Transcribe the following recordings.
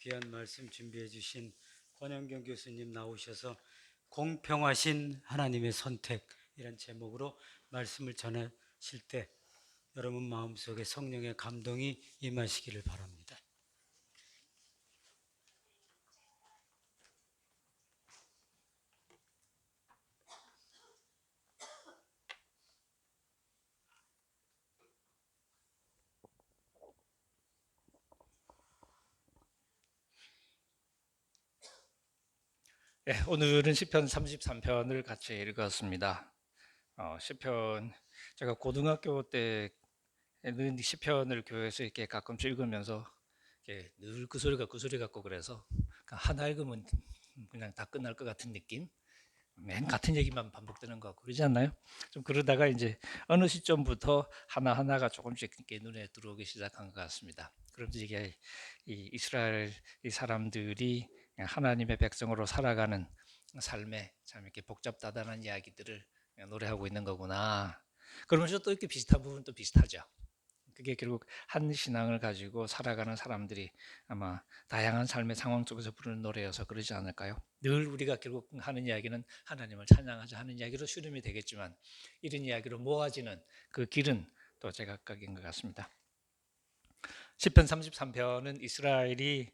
귀한 말씀 준비해 주신 권영경 교수님 나오셔서 공평하신 하나님의 선택 이런 제목으로 말씀을 전하실 때 여러분 마음속에 성령의 감동이 임하시기를 바랍니다. 오늘은 시편 33편을 같이 읽었습니다. 시편 제가 고등학교 때는 시편을 교회에서 이렇게 가끔씩 읽으면서 이렇게 늘 그 소리가 그 소리 같고 그래서 하나 읽으면 그냥 다 끝날 것 같은 느낌. 맨 같은 얘기만 반복되는 것 같고 그러지 않나요? 좀 그러다가 이제 어느 시점부터 하나하나가 조금씩 이렇게 눈에 들어오기 시작한 것 같습니다. 그러면서 이게 이 이스라엘 이 사람들이 하나님의 백성으로 살아가는 삶에 참 이렇게 복잡다단한 이야기들을 노래하고 있는 거구나. 그러면서 또 이렇게 비슷한 부분도 비슷하죠. 그게 결국 한 신앙을 가지고 살아가는 사람들이 아마 다양한 삶의 상황 속에서 부르는 노래여서 그러지 않을까요? 늘 우리가 결국 하는 이야기는 하나님을 찬양하자 하는 이야기로 수렴이 되겠지만 이런 이야기로 모아지는 그 길은 또 제각각인 것 같습니다. 시편 33편은 이스라엘이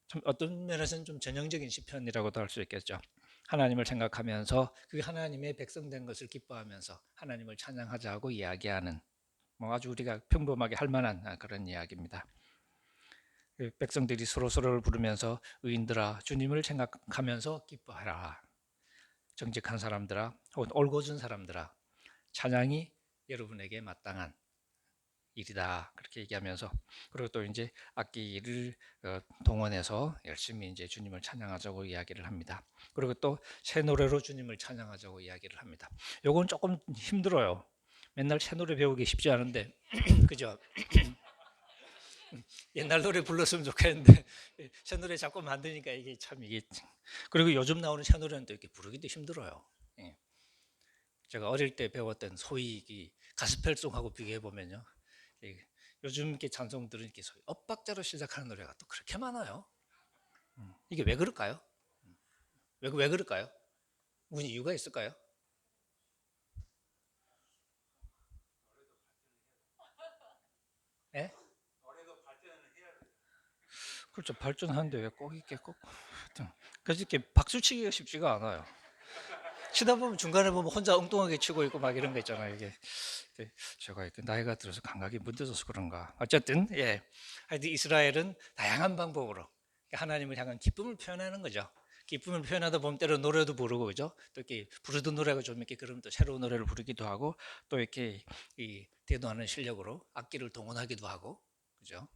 좀 어떤 면에서는 좀 전형적인 시편이라고도 할 수 있겠죠. 하나님을 생각하면서 그 하나님의 백성된 것을 기뻐하면서 하나님을 찬양하자고 이야기하는 아주 우리가 평범하게 할 만한 그런 이야기입니다. 백성들이 서로를 부르면서 의인들아 주님을 생각하면서 기뻐하라. 정직한 사람들아 혹은 올곧은 사람들아 찬양이 여러분에게 마땅한 일이다. 그렇게 얘기하면서 그리고 또 이제 악기를 동원해서 열심히 이제 주님을 찬양하자고 이야기를 합니다. 그리고 또 새 노래로 주님을 찬양하자고 이야기를 합니다. 요건 조금 힘들어요. 맨날 새 노래 배우기 쉽지 않은데 그죠? 옛날 노래 불렀으면 좋겠는데 새 노래 자꾸 만드니까 이게 참 이게 그리고 요즘 나오는 새 노래는 또 이렇게 부르기도 힘들어요. 예. 제가 어릴 때 배웠던 소위 이 가스펠송하고 비교해 보면요, 요즘 이렇게 찬송들은 이렇게 소위 엇박자로 시작하는 노래가 또 그렇게 많아요. 이게 왜 그럴까요? 왜 그럴까요? 무슨 이유가 있을까요? 예? 그렇죠. 발전하는데 왜 꼭 이렇게 꼭 하여튼 그래서 이렇게 박수 치기가 쉽지가 않아요. 치다 보면 중간에 보면 혼자 엉뚱하게 치고 있고 막 이런 거 있잖아요. 이게 제가 이렇게 나이가 들어서 감각이 무뎌져서 그런가. 어쨌든 하여튼 이스라엘은 다양한 방법으로 하나님을 향한 기쁨을 표현하는 거죠. 기쁨을 표현하다 보면 때로 노래도 부르고 그죠. 또 이렇게 부르던 노래가 좀 이렇게 그러면 또 새로운 노래를 부르기도 하고 또 이렇게 이 대도하는 실력으로 악기를 동원하기도 하고 그죠.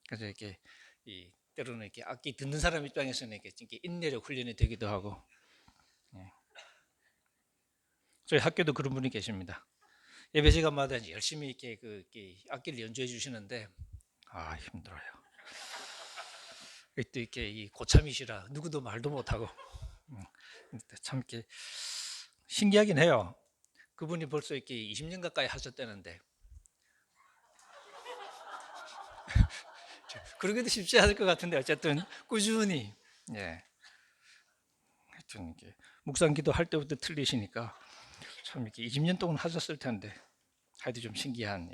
그래서 이렇게 이 때로는 이렇게 악기 듣는 사람 입장에서는 이렇게 인내력 훈련이 되기도 하고 저희 학교도 그런 분이 계십니다. 예배 시간마다 열심히 이렇게 악기를 연주해 주시는데 힘들어요. 또 이렇게 이 고참이시라 누구도 말도 못하고 참 이렇게 신기하긴 해요. 그분이 벌써 이렇게 20년 가까이 하셨다는데 그러기도 쉽지 않을 것 같은데 어쨌든 꾸준히 하여튼 이렇게 묵상기도 할 때부터 틀리시니까 참 이렇게 20년 동안 하셨을 텐데 하여튼 좀 신기한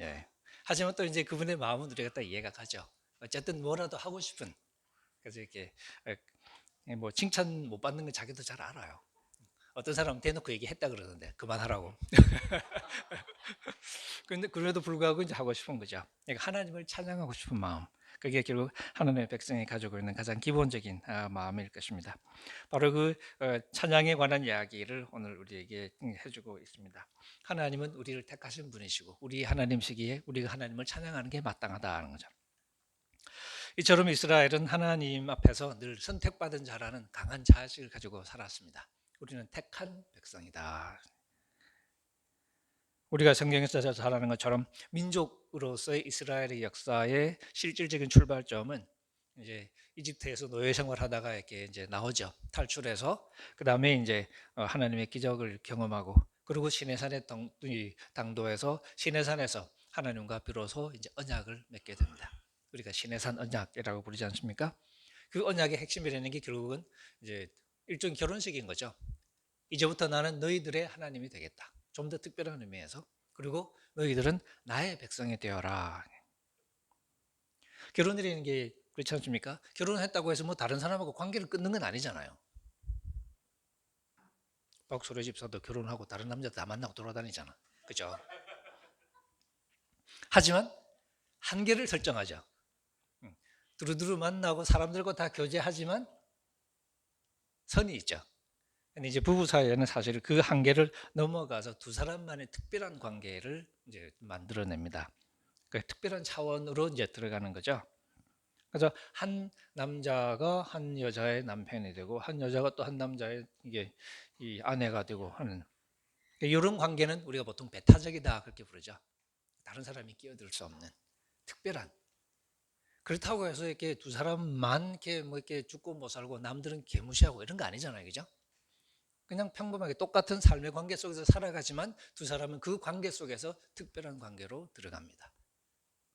하지만 또 이제 그분의 마음은 우리가 딱 이해가 가죠. 어쨌든 뭐라도 하고 싶은 그래서 이렇게 뭐 칭찬 못 받는 건 자기도 잘 알아요. 어떤 사람은 대놓고 얘기했다 그러는데 그만하라고. 근데 그래도 불구하고 이제 하고 싶은 거죠. 그러니까 하나님을 찬양하고 싶은 마음. 그게 결국 하나님의 백성이 가지고 있는 가장 기본적인 마음일 것입니다. 바로 그 찬양에 관한 이야기를 오늘 우리에게 해주고 있습니다. 하나님은 우리를 택하신 분이시고 우리 하나님시기에 우리가 하나님을 찬양하는 게 마땅하다는 거죠. 이처럼 이스라엘은 하나님 앞에서 늘 선택받은 자라는 강한 자식을 가지고 살았습니다. 우리는 택한 백성이다. 우리가 성경에서 잘 아는 것처럼 민족으로서의 이스라엘의 역사의 실질적인 출발점은 이제 이집트에서 노예 생활하다가 이렇게 이제 나오죠. 탈출해서 그 다음에 이제 하나님의 기적을 경험하고 그리고 시내산의 당도에서 시내산에서 하나님과 비로소 이제 언약을 맺게 됩니다. 우리가 시내산 언약이라고 부르지 않습니까? 그 언약의 핵심이라는 게 결국은 이제 일종 결혼식인 거죠. 이제부터 나는 너희들의 하나님이 되겠다. 좀 더 특별한 의미에서. 그리고 너희들은 나의 백성이 되어라. 결혼이라는 게 그렇지 않습니까? 결혼했다고 해서 뭐 다른 사람하고 관계를 끊는 건 아니잖아요. 박소래 집사도 결혼하고 다른 남자 다 만나고 돌아다니잖아. 그죠? 하지만 한계를 설정하죠. 두루두루 만나고 사람들과 다 교제하지만 선이 있죠. 근데 이제 부부 사이에는 사실 그 한계를 넘어가서 두 사람만의 특별한 관계를 이제 만들어냅니다. 그 특별한 차원으로 이제 들어가는 거죠. 그래서 한 남자가 한 여자의 남편이 되고 한 여자가 또 한 남자의 이게 이 아내가 되고 하는 이런 관계는 우리가 보통 배타적이다 그렇게 부르죠. 다른 사람이 끼어들 수 없는 특별한. 그렇다고 해서 이렇게 두 사람만 이렇게 뭐 이렇게 죽고 못 살고 남들은 개무시하고 이런 거 아니잖아요, 그죠? 그냥 평범하게 똑같은 삶의 관계 속에서 살아가지만 두 사람은 그 관계 속에서 특별한 관계로 들어갑니다.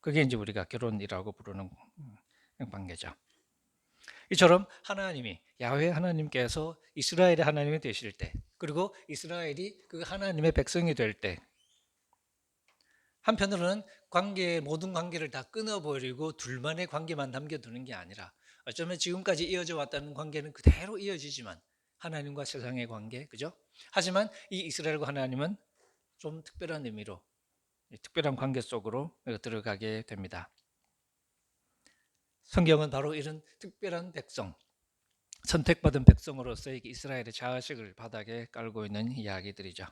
그게 이제 우리가 결혼이라고 부르는 관계죠. 이처럼 하나님이 야훼 하나님께서 이스라엘의 하나님이 되실 때, 그리고 이스라엘이 그 하나님의 백성이 될 때, 한편으로는 모든 관계를 다 끊어버리고 둘만의 관계만 남겨두는 게 아니라 어쩌면 지금까지 이어져 왔다는 관계는 그대로 이어지지만 하나님과 세상의 관계, 그죠? 하지만 이 이스라엘과 하나님은 좀 특별한 의미로 특별한 관계 속으로 들어가게 됩니다. 성경은 바로 이런 특별한 백성, 선택받은 백성으로서의 이스라엘의 자식을 바닥에 깔고 있는 이야기들이죠.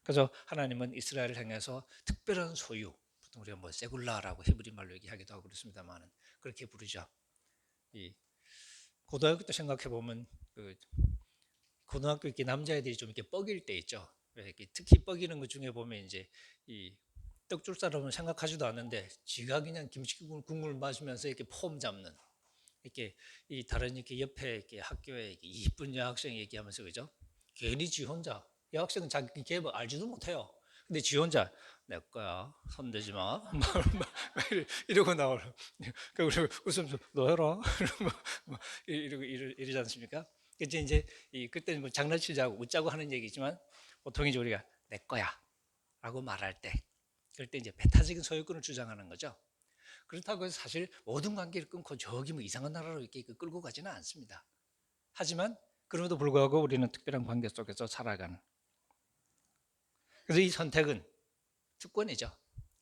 그래서 하나님은 이스라엘을 향해서 특별한 소유, 보통 우리가 뭐 세굴라라고 히브리 말로 얘기하기도 하고 그렇습니다만은 그렇게 부르죠. 이 고등학교 때 생각해 보면 그 고등학교 이렇게 남자애들이 좀 이렇게 뻐길 때 있죠. 이렇게 특히 뻐기는 것 중에 보면 이제 이 떡줄 사람은 생각하지도 않는데 지가 그냥 김치국물 마시면서 이렇게 폼 잡는 이렇게 이 다른 이렇게 옆에 이렇게 학교에 이렇게 이쁜 여학생 얘기하면서 그죠? 괜히 지 혼자 여학생은 자기 걔뭐 알지도 못해요. 근데 지 혼자 내 거야 손대지 마 이러고 나오고 그리고 웃으면서 너 해라 이러고 이러지 않습니까? 그치 이제 그때는 뭐 장난치자고 웃자고 하는 얘기지만 보통 이제 우리가 내 거야라고 말할 때 그럴 때 이제 배타적인 소유권을 주장하는 거죠. 그렇다고 해서 사실 모든 관계를 끊고 저기 뭐 이상한 나라로 이렇게 끌고 가지는 않습니다. 하지만 그럼에도 불구하고 우리는 특별한 관계 속에서 살아가는. 그래서 이 선택은 특권이죠.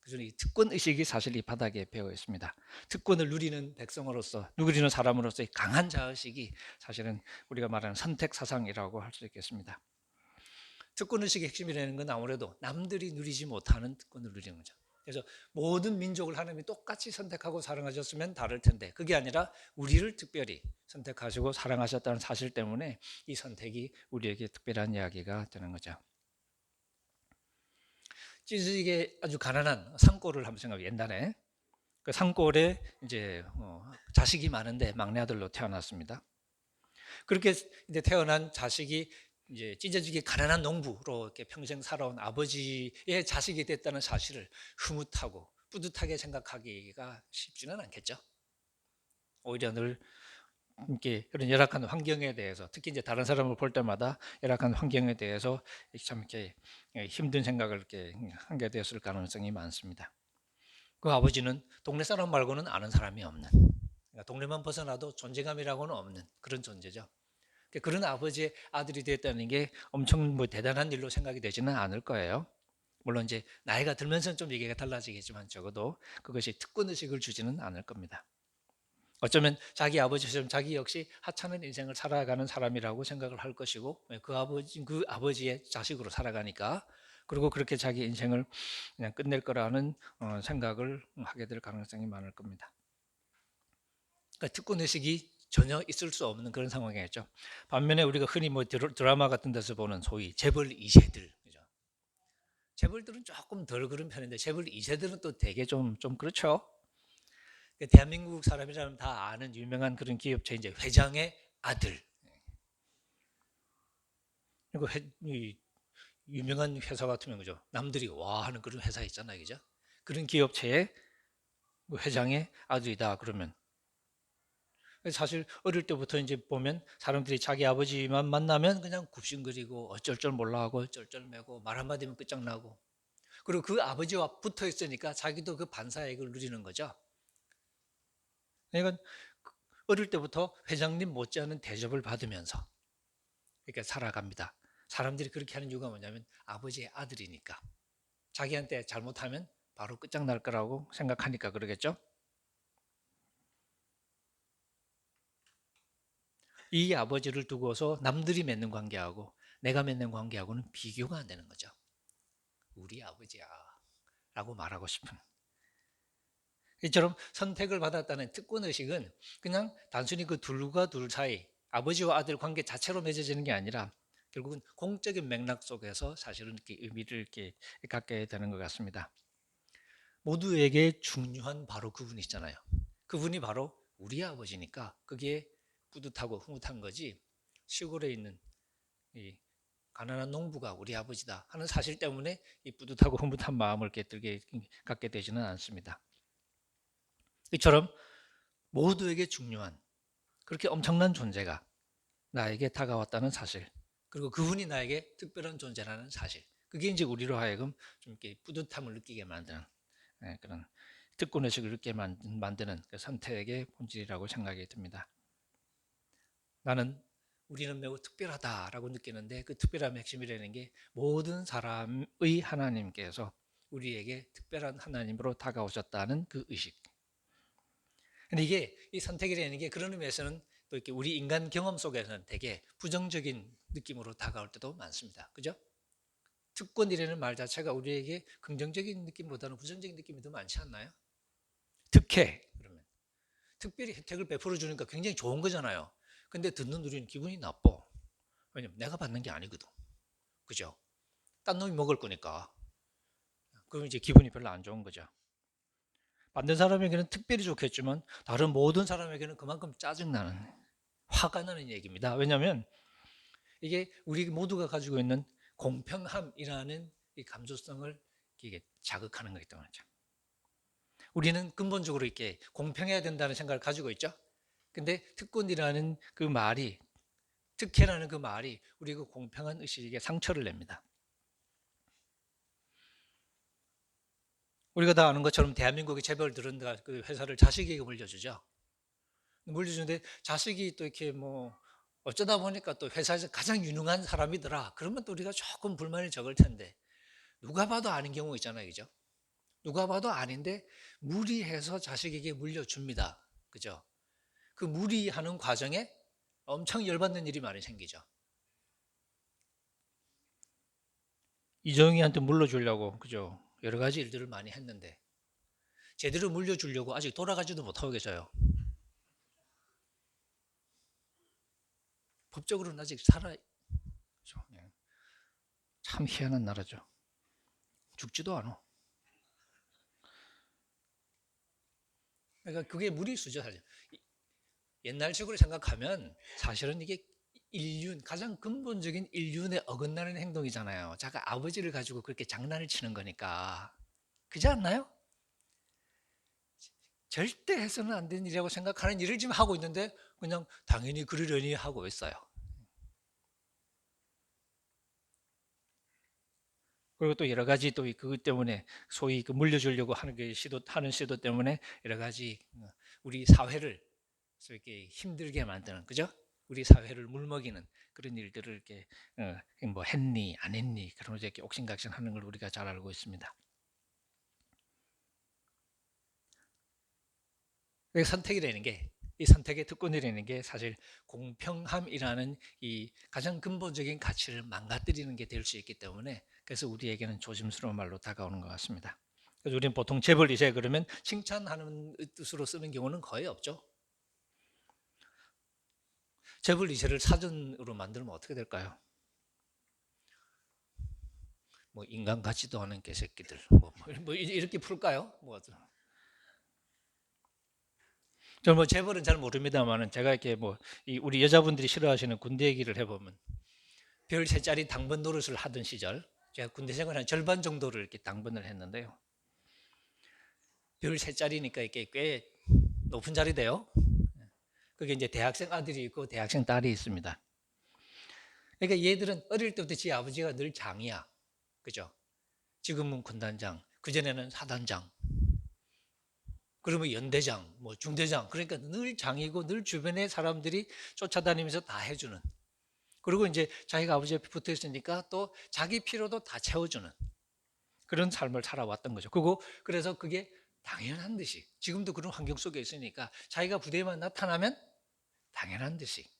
그래서 이 특권 의식이 사실 이 바닥에 배어 있습니다. 특권을 누리는 백성으로서, 누리는 사람으로서의 강한 자의식이 사실은 우리가 말하는 선택 사상이라고 할 수 있겠습니다. 특권 의식의 핵심이라는 건 아무래도 남들이 누리지 못하는 특권을 누리는 거죠. 그래서 모든 민족을 하나님이 똑같이 선택하고 사랑하셨으면 다를 텐데 그게 아니라 우리를 특별히 선택하시고 사랑하셨다는 사실 때문에 이 선택이 우리에게 특별한 이야기가 되는 거죠. 찌질게 아주 가난한 산골을 한번 생각해. 옛날에 그 산골에 이제 자식이 많은데 막내 아들로 태어났습니다. 그렇게 이제 태어난 자식이 이제 찢어지게 가난한 농부로 이렇게 평생 살아온 아버지의 자식이 됐다는 사실을 흐뭇하고 뿌듯하게 생각하기가 쉽지는 않겠죠. 오히려 늘 이렇게 그런 열악한 환경에 대해서 특히 이제 다른 사람을 볼 때마다 열악한 환경에 대해서 참 이렇게 힘든 생각을 이렇게 하게 되었을 가능성이 많습니다. 그 아버지는 동네 사람 말고는 아는 사람이 없는, 그러니까 동네만 벗어나도 존재감이라고는 없는 그런 존재죠. 그런 아버지의 아들이 됐다는 게 엄청 뭐 대단한 일로 생각이 되지는 않을 거예요. 물론 이제 나이가 들면서는 좀 얘기가 달라지겠지만 적어도 그것이 특권의식을 주지는 않을 겁니다. 어쩌면 자기 아버지처럼 자기 역시 하찮은 인생을 살아가는 사람이라고 생각을 할 것이고 그 아버지의 자식으로 살아가니까 그리고 그렇게 자기 인생을 그냥 끝낼 거라는 생각을 하게 될 가능성이 많을 겁니다. 그러니까 특권의식이 전혀 있을 수 없는 그런 상황이었죠. 반면에 우리가 흔히 뭐 드라마 같은 데서 보는 소위 재벌 2세들, 그죠? 재벌들은 조금 덜 그런 편인데 재벌 2세들은 또 되게 좀 그렇죠. 대한민국 사람이라면 다 아는 유명한 그런 기업체 이제 회장의 아들. 그리고 유명한 회사 같으면 그죠? 남들이 와 하는 그런 회사 있잖아요, 그죠? 그런 기업체의 뭐 회장의 아들이다 그러면 사실 어릴 때부터 이제 보면 사람들이 자기 아버지만 만나면 그냥 굽신거리고 어쩔 줄 몰라 하고 쩔쩔매고 말 한마디면 끝장나고 그리고 그 아버지와 붙어 있으니까 자기도 그 반사이익을 누리는 거죠. 그러니까 어릴 때부터 회장님 못지않은 대접을 받으면서 이렇게 살아갑니다. 사람들이 그렇게 하는 이유가 뭐냐면 아버지의 아들이니까 자기한테 잘못하면 바로 끝장날 거라고 생각하니까 그러겠죠. 이 아버지를 두고서 남들이 맺는 관계하고 내가 맺는 관계하고는 비교가 안 되는 거죠. 우리 아버지야 라고 말하고 싶은 이처럼 선택을 받았다는 특권의식은 그냥 단순히 그 둘과 둘 사이 아버지와 아들 관계 자체로 맺어지는 게 아니라 결국은 공적인 맥락 속에서 사실은 이렇게 의미를 이렇게 갖게 되는 것 같습니다. 모두에게 중요한 바로 그분이 있잖아요. 그분이 바로 우리 아버지니까 그게 뿌듯하고 흐뭇한 거지 시골에 있는 이 가난한 농부가 우리 아버지다 하는 사실 때문에 이 뿌듯하고 흐뭇한 마음을 갖게 되지는 않습니다. 이처럼 모두에게 중요한 그렇게 엄청난 존재가 나에게 다가왔다는 사실 그리고 그분이 나에게 특별한 존재라는 사실 그게 이제 우리로 하여금 좀 이렇게 뿌듯함을 느끼게 만드는 그런 특권의식을 느끼게 만드는 그 선택의 본질이라고 생각이 듭니다. 우리는 매우 특별하다라고 느끼는데 그 특별함의 핵심이라는 게 모든 사람의 하나님께서 우리에게 특별한 하나님으로 다가오셨다는 그 의식. 근데 이게 이 선택이라는 게 그런 의미에서는 또 이렇게 우리 인간 경험 속에서는 되게 부정적인 느낌으로 다가올 때도 많습니다. 그죠? 특권이라는 말 자체가 우리에게 긍정적인 느낌보다는 부정적인 느낌이 더 많지 않나요? 특혜 그러면 특별히 혜택을 베풀어 주니까 굉장히 좋은 거잖아요. 근데 듣는 우리는 기분이 나빠. 왜냐면 내가 받는 게 아니거든. 그죠? 딴 놈이 먹을 거니까. 그럼 이제 기분이 별로 안 좋은 거죠. 받는 사람에게는 특별히 좋겠지만 다른 모든 사람에게는 그만큼 짜증나는 화가 나는 얘기입니다. 왜냐하면 이게 우리 모두가 가지고 있는 공평함이라는 이 감수성을 이게 자극하는 거기 때문이죠. 우리는 근본적으로 이렇게 공평해야 된다는 생각을 가지고 있죠. 근데 특권이라는 그 말이 특혜라는 그 말이 우리 그 공평한 의식에 상처를 냅니다. 우리가 다 아는 것처럼 대한민국의 재벌들은 그 회사를 자식에게 물려주죠. 물려주는데 자식이 또 이렇게 뭐 어쩌다 보니까 또 회사에서 가장 유능한 사람이더라. 그러면 또 우리가 조금 불만이 적을 텐데 누가 봐도 아닌 경우 있잖아요. 그죠? 누가 봐도 아닌데 무리해서 자식에게 물려줍니다. 그죠? 그 무리하는 과정에 엄청 열받는 일이 많이 생기죠. 이정희한테 물려주려고 그죠? 여러 가지 일들을 많이 했는데 제대로 물려주려고 아직 돌아가지도 못하고 계셔요. 법적으로는 아직 참 희한한 나라죠. 죽지도 않아. 그러니까 그게 무리수죠. 사실. 옛날식으로 생각하면 사실은 이게 가장 근본적인 인륜에 어긋나는 행동이잖아요. 자가 아버지를 가지고 그렇게 장난을 치는 거니까. 그렇지 않나요? 절대 해서는 안 되는 일이라고 생각하는 일을 지금 하고 있는데 그냥 당연히 그러려니 하고 있어요. 그리고 또 여러 가지 또 그것 때문에 소위 그 물려주려고 하는 시도 때문에 여러 가지 우리 사회를 이렇게 힘들게 만드는 그죠? 우리 사회를 물먹이는 그런 일들을 이렇게 뭐 했니 안 했니 그러면서 이렇게 옥신각신하는 걸 우리가 잘 알고 있습니다. 선택이라는 게 이 선택의 특권이라는 게 사실 공평함이라는 이 가장 근본적인 가치를 망가뜨리는 게 될 수 있기 때문에 그래서 우리에게는 조심스러운 말로 다가오는 것 같습니다. 그래서 우리는 보통 재벌 2세 그러면 칭찬하는 뜻으로 쓰는 경우는 거의 없죠. 재벌 2세를 사전으로 만들면 어떻게 될까요? 뭐 인간 같지도 않은 개새끼들 뭐 이렇게 풀까요? 저 뭐 재벌은 잘 모릅니다만은 제가 이렇게 뭐 우리 여자분들이 싫어하시는 군대 얘기를 해보면 별 3짜리 당번 노릇을 하던 시절 제가 군대 생활 한 절반 정도를 이렇게 당번을 했는데요. 별 세 자리니까 이게 꽤 높은 자리 돼요. 그게 이제 대학생 아들이 있고 대학생 딸이 있습니다. 그러니까 얘들은 어릴 때부터 지 아버지가 늘 장이야. 그죠? 지금은 군단장, 그전에는 사단장, 그러면 연대장, 뭐 중대장. 그러니까 늘 장이고 늘 주변의 사람들이 쫓아다니면서 다 해주는. 그리고 이제 자기가 아버지 옆에 붙어 있으니까 또 자기 필요도 다 채워주는 그런 삶을 살아왔던 거죠. 그래서 그게 당연한 듯이 지금도 그런 환경 속에 있으니까 자기가 부대에만 나타나면 당연한 듯이.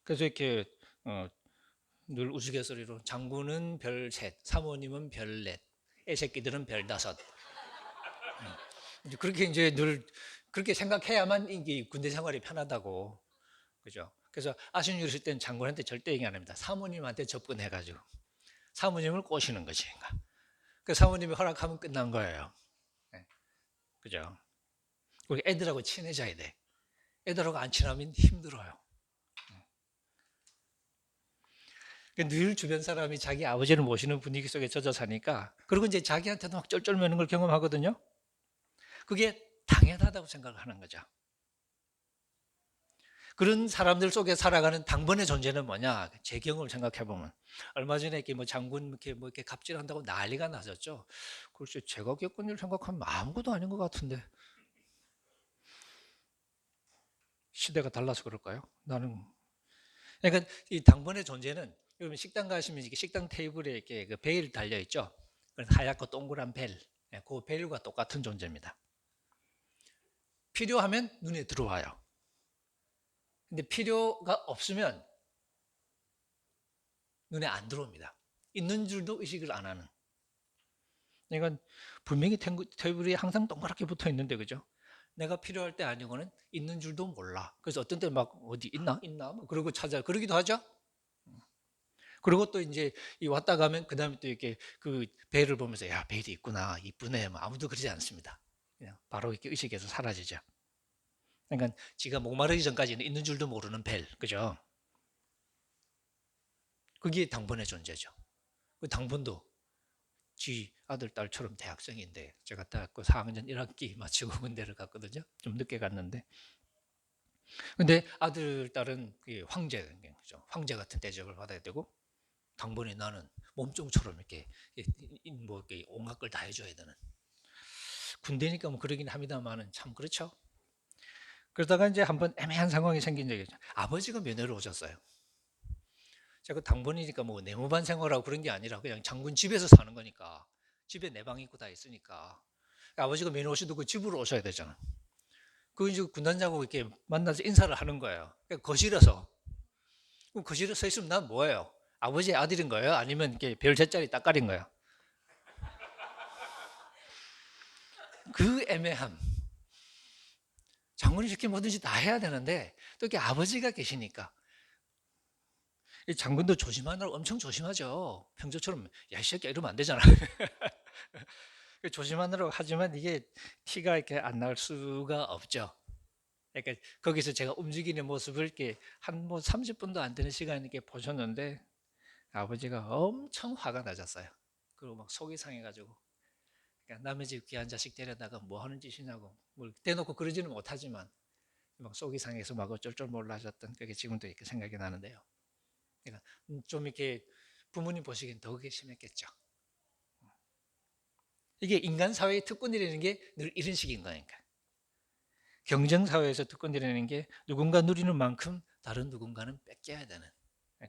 그래서 이렇게 늘 우스갯소리로 장군은 별 셋, 사모님은 별 넷, 애새끼들은 별 다섯. 그렇게 이제 늘 그렇게 생각해야만 이게 군대 생활이 편하다고. 그죠? 그래서 아쉬운 일이 있을 때는 장군한테 절대 얘기 안 합니다. 사모님한테 접근해가지고 사모님을 꼬시는 거지. 그 사모님이 허락하면 끝난 거예요. 네. 그죠? 우리 애들하고 친해져야 돼. 애들하고 안 친하면 힘들어요. 늘 주변 사람이 자기 아버지를 모시는 분위기 속에 젖어 사니까, 그리고 이제 자기한테도 막 쩔쩔매는 걸 경험하거든요. 그게 당연하다고 생각을 하는 거죠. 그런 사람들 속에 살아가는 당번의 존재는 뭐냐? 제 경험을 생각해 보면 얼마 전에 이렇게 뭐 장군 이렇게 갑질한다고 난리가 났었죠. 글쎄 제가 겪은 일 생각하면 아무것도 아닌 것 같은데 시대가 달라서 그럴까요? 나는 그러니까 이 당번의 존재는 여러분 식당 가시면 이게 식당 테이블에 이렇게 그 벨 달려 있죠. 하얗고 동그란 벨, 그 벨과 똑같은 존재입니다. 필요하면 눈에 들어와요. 근데 필요가 없으면 눈에 안 들어옵니다. 있는 줄도 의식을 안 하는. 그러니까 분명히 테이블이 항상 동그랗게 붙어 있는데 그죠? 내가 필요할 때 아니고는 있는 줄도 몰라. 그래서 어떤 때 막 어디 있나 뭐 그러고 찾아 그러기도 하죠. 그리고 또 이제 왔다 가면 그 다음에 또 이렇게 그 벨을 보면서 야 벨이 있구나 이쁘네 뭐 아무도 그러지 않습니다. 그냥 바로 이렇게 의식에서 사라지죠. 그러니까 지가 목마르기 전까지는 있는 줄도 모르는 벨, 그죠? 그게 당번의 존재죠. 그 당번도 지 아들 딸처럼 대학생인데 제가 딱 그 4학년 1학기 마치고 군대를 갔거든요. 좀 늦게 갔는데. 근데 아들 딸은 황제 같은 대접을 받아야 되고 당번에 나는 몸종처럼 이렇게 뭐 이렇게 온갖 걸 다 해줘야 되는. 군대니까 뭐 그러긴 합니다만은 참 그렇죠. 그러다가 이제 한번 애매한 상황이 생긴 적이 있죠. 아버지가 면회를 오셨어요. 제가 당번이니까 뭐 내무반 생활하고 그런 게 아니라 그냥 장군 집에서 사는 거니까 집에 내 방 있고 다 있으니까 아버지가 면회 오시도 그 집으로 오셔야 되잖아. 그 이제 군단장하고 이렇게 만나서 인사를 하는 거예요. 그러니까 거실에서. 그럼 거실에 서 있으면 난 뭐예요? 아버지의 아들인 거예요? 아니면 이렇게 별 제짜리 따까린 거예요? 그 애매함. 장군이 이렇게 뭐든지 다 해야 되는데 또 이렇게 아버지가 계시니까 이 장군도 조심하느라고 엄청 조심하죠. 평소처럼 야 이 새끼야 이러면 안 되잖아. 조심하느라고 하지만 이게 티가 이렇게 안 날 수가 없죠. 그러니까 거기서 제가 움직이는 모습을 이렇게 한 뭐 30분도 안 되는 시간 이렇게 보셨는데 아버지가 엄청 화가 나셨어요. 그리고 막 속이 상해가지고 그러니까 남의 집 귀한 자식 데려다가 뭐 하는 짓이냐고 뭘 대놓고 그러지는 못하지만 막 속이 상해서 막 어쩔 몰라 하셨던 그게 지금도 이렇게 생각이 나는데요. 그러니까 좀 이렇게 부모님 보시기엔 더 그게 심했겠죠. 이게 인간 사회의 특권이라는 게 늘 이런 식인 거니까. 경쟁 사회에서 특권이라는 게 누군가 누리는 만큼 다른 누군가는 뺏겨야 되는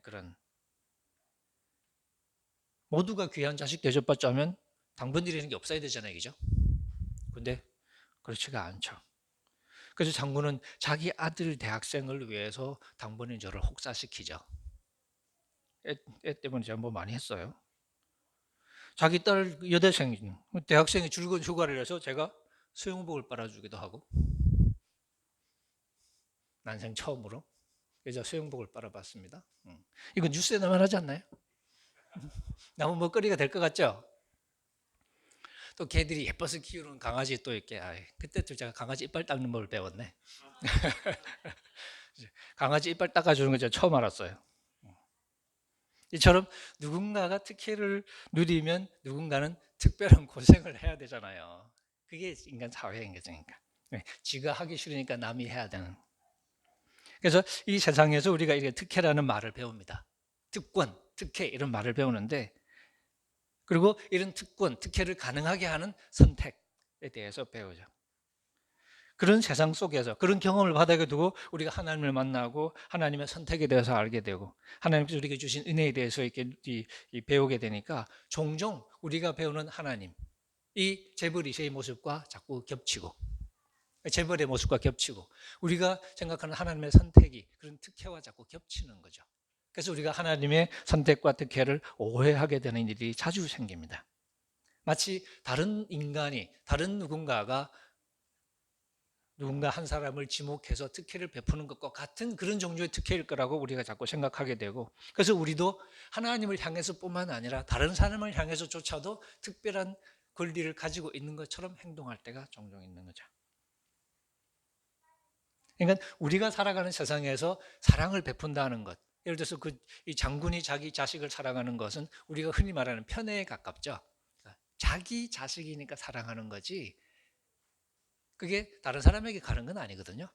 그런. 모두가 귀한 자식 대접받자면 당번이라는 게 없어야 되잖아요, 그죠? 근데 그렇지가 않죠. 그래서 장군은 자기 아들 대학생을 위해서 당번인 저를 혹사시키죠. 애 때문에 제가 뭐 많이 했어요. 자기 딸 여대생, 대학생이 즐거운 휴가를 해서 제가 수영복을 빨아주기도 하고 난생 처음으로 여자 수영복을 빨아봤습니다. 이거 뉴스에 나만 하지 않나요? 너무 먹거리가 될 것 같죠? 또 개들이 예뻐서 키우는 강아지 또 이렇게 그때도 제가 강아지 이빨 닦는 법을 배웠네. 강아지 이빨 닦아주는 거 제가 처음 알았어요. 이처럼 누군가가 특혜를 누리면 누군가는 특별한 고생을 해야 되잖아요. 그게 인간 사회인 거죠. 그러니까. 지가 하기 싫으니까 남이 해야 되는. 그래서 이 세상에서 우리가 이게 특혜라는 말을 배웁니다. 특권, 특혜 이런 말을 배우는데, 그리고 이런 특권, 특혜를 가능하게 하는 선택에 대해서 배우죠. 그런 세상 속에서 그런 경험을 받게 두고 우리가 하나님을 만나고 하나님의 선택에 대해서 알게 되고 하나님께서 우리에게 주신 은혜에 대해서 이렇게 배우게 되니까 종종 우리가 배우는 하나님, 이 재벌이세의 모습과 자꾸 겹치고, 재벌의 모습과 겹치고, 우리가 생각하는 하나님의 선택이 그런 특혜와 자꾸 겹치는 거죠. 그래서 우리가 하나님의 선택과 특혜를 오해하게 되는 일이 자주 생깁니다. 마치 다른 인간이, 다른 누군가 한 사람을 지목해서 특혜를 베푸는 것과 같은 그런 종류의 특혜일 거라고 우리가 자꾸 생각하게 되고, 그래서 우리도 하나님을 향해서뿐만 아니라 다른 사람을 향해서조차도 특별한 권리를 가지고 있는 것처럼 행동할 때가 종종 있는 거죠. 그러니까 우리가 살아가는 세상에서 사랑을 베푼다는 것, 예를 들어서 이 장군이 자기 자식을 사랑하는 것은 우리가 흔히 말하는 편애에 가깝죠. 그러니까 자기 자식이니까 사랑하는 거지 그게 다른 사람에게 가는 건 아니거든요.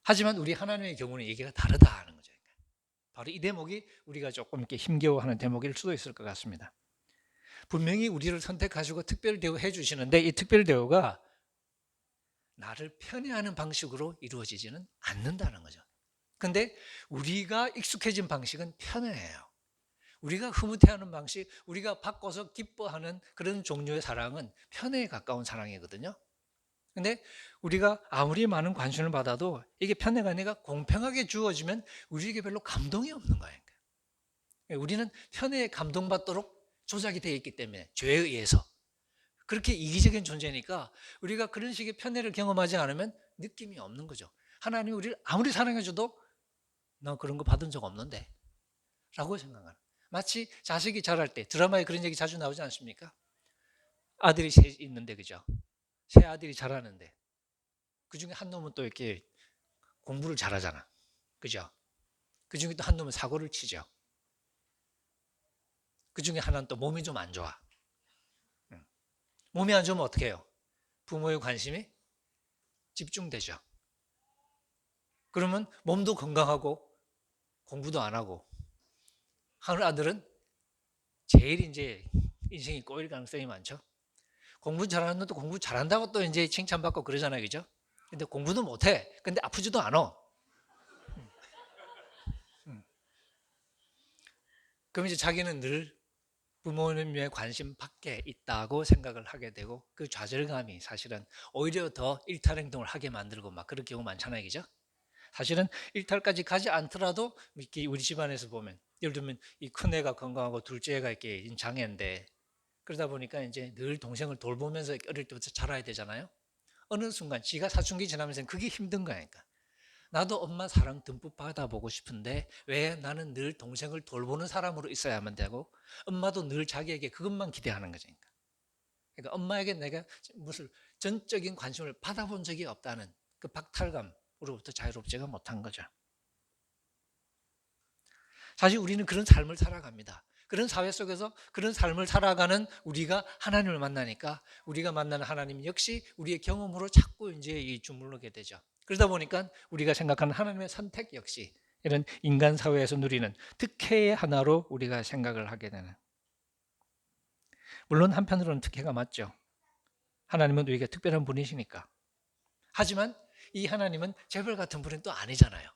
하지만 우리 하나님의 경우는 얘기가 다르다 하는 거죠. 바로 이 대목이 우리가 조금 이렇게 힘겨워하는 대목일 수도 있을 것 같습니다. 분명히 우리를 선택하시고 특별 대우해 주시는데 이 특별 대우가 나를 편애하는 방식으로 이루어지지는 않는다는 거죠. 근데 우리가 익숙해진 방식은 편애예요. 우리가 흐뭇해하는 방식, 우리가 바꿔서 기뻐하는 그런 종류의 사랑은 편애에 가까운 사랑이거든요. 근데 우리가 아무리 많은 관심을 받아도 이게 편애가 아니라 공평하게 주어지면 우리에게 별로 감동이 없는 거예요. 우리는 편애에 감동받도록 조작이 되어 있기 때문에, 죄에 의해서. 그렇게 이기적인 존재니까 우리가 그런 식의 편애를 경험하지 않으면 느낌이 없는 거죠. 하나님이 우리를 아무리 사랑해줘도 나 그런 거 받은 적 없는데 라고 생각하는, 마치 자식이 자랄 때, 드라마에 그런 얘기 자주 나오지 않습니까? 아들이 셋 있는데, 그죠? 세 아들이 자라는데 그 중에 한 놈은 또 이렇게 공부를 잘하잖아, 그죠? 그 중에 또 한 놈은 사고를 치죠. 그 중에 하나는 또 몸이 좀 안 좋아. 몸이 안 좋으면 어떻게 해요? 부모의 관심이 집중되죠. 그러면 몸도 건강하고 공부도 안 하고 하는 아들은 제일 이제 인생이 꼬일 가능성이 많죠. 공부 잘하는 놈도 공부 잘한다고 또 이제 칭찬받고 그러잖아요, 그죠? 근데 공부도 못해. 근데 아프지도 않아. 그럼 이제 자기는 늘 부모님의 관심 밖에 있다고 생각을 하게 되고 그 좌절감이 사실은 오히려 더 일탈 행동을 하게 만들고 막 그런 경우 많잖아요, 그죠? 사실은 일탈까지 가지 않더라도 이렇게 우리 집안에서 보면, 예를 들면 이 큰애가 건강하고 둘째가 이렇게 장애인데, 그러다 보니까 이제 늘 동생을 돌보면서 어릴 때부터 자라야 되잖아요. 어느 순간 지가 사춘기 지나면서 그게 힘든 거니까, 나도 엄마 사랑 듬뿍 받아보고 싶은데 왜 나는 늘 동생을 돌보는 사람으로 있어야만 되고 엄마도 늘 자기에게 그것만 기대하는 거죠. 그러니까 엄마에게 내가 무슨 전적인 관심을 받아본 적이 없다는 그 박탈감으로부터 자유롭지가 못한 거죠. 사실 우리는 그런 삶을 살아갑니다. 그런 사회 속에서 그런 삶을 살아가는 우리가 하나님을 만나니까 우리가 만나는 하나님 역시 우리의 경험으로 자꾸 이제 주물르게 되죠. 그러다 보니까 우리가 생각하는 하나님의 선택 역시 이런 인간 사회에서 누리는 특혜의 하나로 우리가 생각을 하게 되는. 물론 한편으로는 특혜가 맞죠. 하나님은 우리에게 특별한 분이시니까. 하지만 이 하나님은 재벌 같은 분은 또 아니잖아요.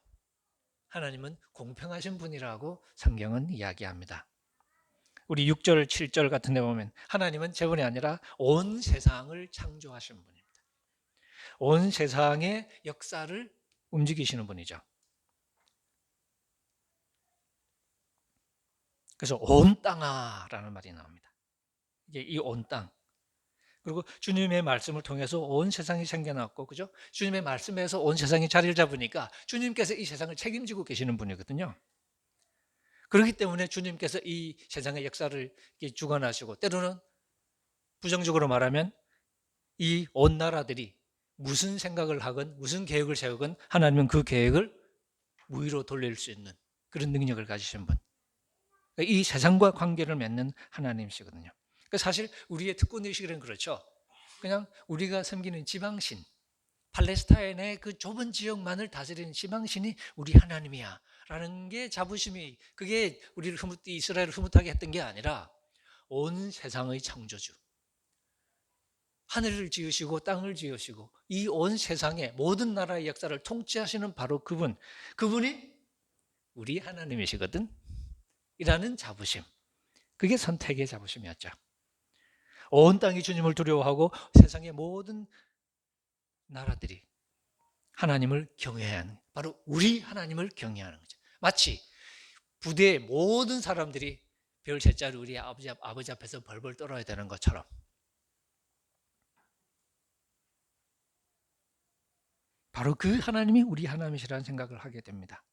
하나님은 공평하신 분이라고 성경은 이야기합니다. 우리 6절, 7절 같은 데 보면 하나님은 재벌이 아니라 온 세상을 창조하신 분입니다. 온 세상의 역사를 움직이시는 분이죠. 그래서 온 땅아라는 말이 나옵니다. 이게 이 온 땅. 그리고 주님의 말씀을 통해서 온 세상이 생겨났고, 그죠? 주님의 말씀에서 온 세상이 자리를 잡으니까 주님께서 이 세상을 책임지고 계시는 분이거든요. 그렇기 때문에 주님께서 이 세상의 역사를 주관하시고, 때로는 부정적으로 말하면 이 온 나라들이 무슨 생각을 하건 무슨 계획을 세우건 하나님은 그 계획을 무위로 돌릴 수 있는 그런 능력을 가지신 분. 이 세상과 관계를 맺는 하나님이시거든요. 사실 우리의 특권의식은 그렇죠. 그냥 우리가 섬기는 지방신, 팔레스타인의 그 좁은 지역만을 다스리는 지방신이 우리 하나님이야 라는 게 자부심이, 그게 우리를 이스라엘을 흐뭇하게 했던 게 아니라 온 세상의 창조주, 하늘을 지으시고 땅을 지으시고 이 온 세상의 모든 나라의 역사를 통치하시는 바로 그분이 우리 하나님이시거든 이라는 자부심, 그게 선택의 자부심이었죠. 온 땅이 주님을 두려워하고 세상의 모든 나라들이 하나님을 경외하는, 바로 우리 하나님을 경외하는 거죠. 마치 부대의 모든 사람들이 별 셋째를 우리 아버지 앞에서 벌벌 떨어야 되는 것처럼 바로 그 하나님이 우리 하나님이시라는 생각을 하게 됩니다.